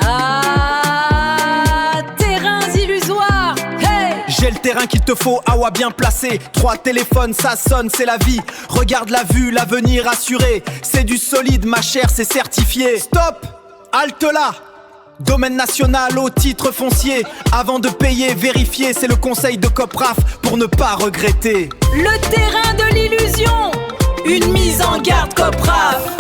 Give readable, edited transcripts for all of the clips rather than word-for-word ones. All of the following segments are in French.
Ah, terrains illusoires, hey! J'ai le terrain qu'il te faut, Awa bien placé. 3 téléphones, ça sonne, c'est la vie. Regarde la vue, l'avenir assuré. C'est du solide, ma chère, c'est certifié. Stop, halte là. Domaine national au titre foncier. Avant de payer, vérifier, c'est le conseil de Copraf pour ne pas regretter. Le terrain de l'illusion, une mise en garde Copraf.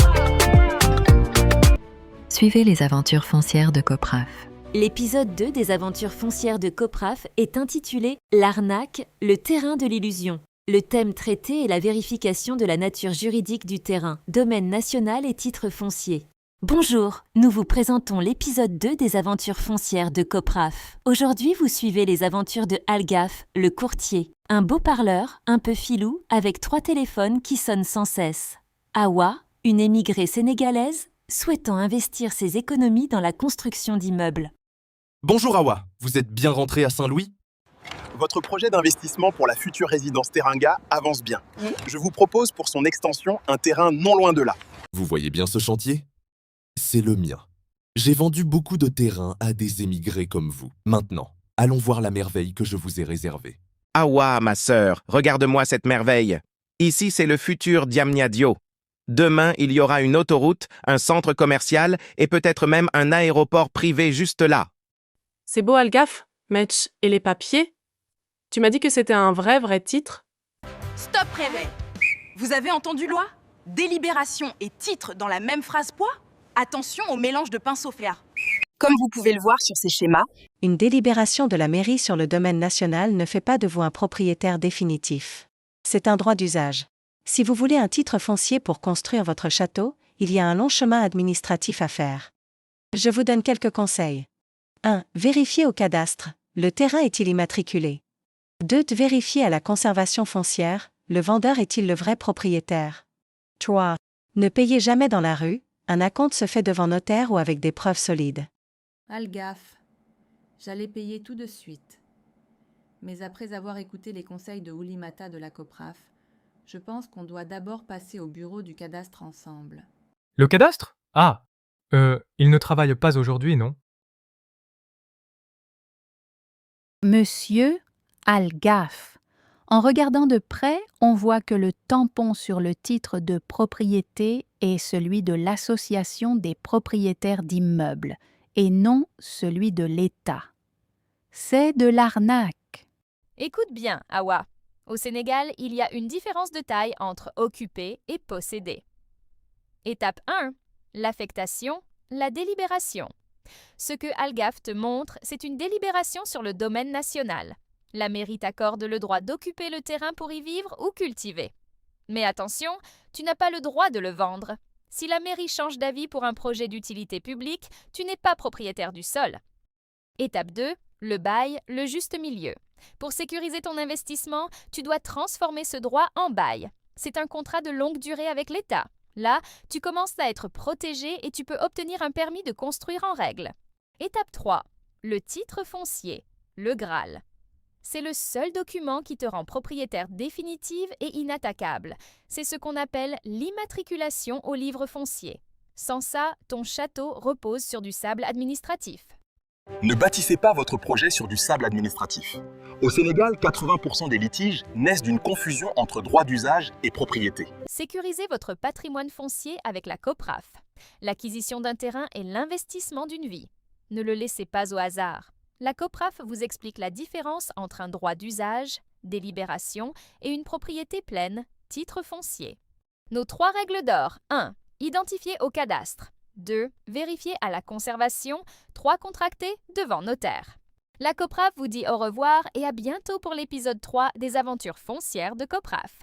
Suivez les aventures foncières de Copraf. L'épisode 2 des aventures foncières de Copraf est intitulé « L'arnaque, le terrain de l'illusion ». Le thème traité est la vérification de la nature juridique du terrain, domaine national et titre foncier. Bonjour, nous vous présentons l'épisode 2 des aventures foncières de Copraf. Aujourd'hui, vous suivez les aventures de Algaf, le courtier. Un beau parleur, un peu filou, avec 3 téléphones qui sonnent sans cesse. Awa, une émigrée sénégalaise, souhaitant investir ses économies dans la construction d'immeubles. Bonjour Awa, vous êtes bien rentré à Saint-Louis? Votre projet d'investissement pour la future résidence Teranga avance bien. Je vous propose pour son extension un terrain non loin de là. Vous voyez bien ce chantier? C'est le mien. J'ai vendu beaucoup de terrains à des émigrés comme vous. Maintenant, allons voir la merveille que je vous ai réservée. Awa, ma sœur, regarde-moi cette merveille. Ici, c'est le futur Diamniadio. Demain, il y aura une autoroute, un centre commercial et peut-être même un aéroport privé juste là. C'est beau, Algaf, Metch, et les papiers? Tu m'as dit que c'était un vrai titre? Stop, réveil! Vous avez entendu loi? Délibération et titre dans la même phrase poids? Attention au mélange de pinceau fer. Comme vous pouvez le voir sur ces schémas, une délibération de la mairie sur le domaine national ne fait pas de vous un propriétaire définitif. C'est un droit d'usage. Si vous voulez un titre foncier pour construire votre château, il y a un long chemin administratif à faire. Je vous donne quelques conseils. 1. Vérifiez au cadastre, le terrain est-il immatriculé? 2. Vérifiez à la conservation foncière, le vendeur est-il le vrai propriétaire? 3. Ne payez jamais dans la rue, un acompte se fait devant notaire ou avec des preuves solides. Algaf, j'allais payer tout de suite. Mais après avoir écouté les conseils de Oulimata de la Copraf, je pense qu'on doit d'abord passer au bureau du cadastre ensemble. Le cadastre? Ah, il ne travaille pas aujourd'hui, non? Monsieur Algaf. En regardant de près, on voit que le tampon sur le titre de propriété est celui de l'association des propriétaires d'immeubles et non celui de l'État. C'est de l'arnaque. Écoute bien, Awa. Au Sénégal, il y a une différence de taille entre occuper et posséder. Étape 1. L'affectation, la délibération. Ce que Algaf te montre, c'est une délibération sur le domaine national. La mairie t'accorde le droit d'occuper le terrain pour y vivre ou cultiver. Mais attention, tu n'as pas le droit de le vendre. Si la mairie change d'avis pour un projet d'utilité publique, tu n'es pas propriétaire du sol. Étape 2. Le bail, le juste milieu. Pour sécuriser ton investissement, tu dois transformer ce droit en bail. C'est un contrat de longue durée avec l'État. Là, tu commences à être protégé et tu peux obtenir un permis de construire en règle. Étape 3. Le titre foncier, le Graal. C'est le seul document qui te rend propriétaire définitive et inattaquable. C'est ce qu'on appelle l'immatriculation au livre foncier. Sans ça, ton château repose sur du sable administratif. Ne bâtissez pas votre projet sur du sable administratif. Au Sénégal, 80% des litiges naissent d'une confusion entre droit d'usage et propriété. Sécurisez votre patrimoine foncier avec la Copraf. L'acquisition d'un terrain est l'investissement d'une vie. Ne le laissez pas au hasard. La Copraf vous explique la différence entre un droit d'usage, délibération et une propriété pleine, titre foncier. Nos 3 règles d'or. 1. Identifier au cadastre. 2. Vérifier à la conservation. 3. Contracter devant notaire. La Copraf vous dit au revoir et à bientôt pour l'épisode 3 des aventures foncières de Copraf.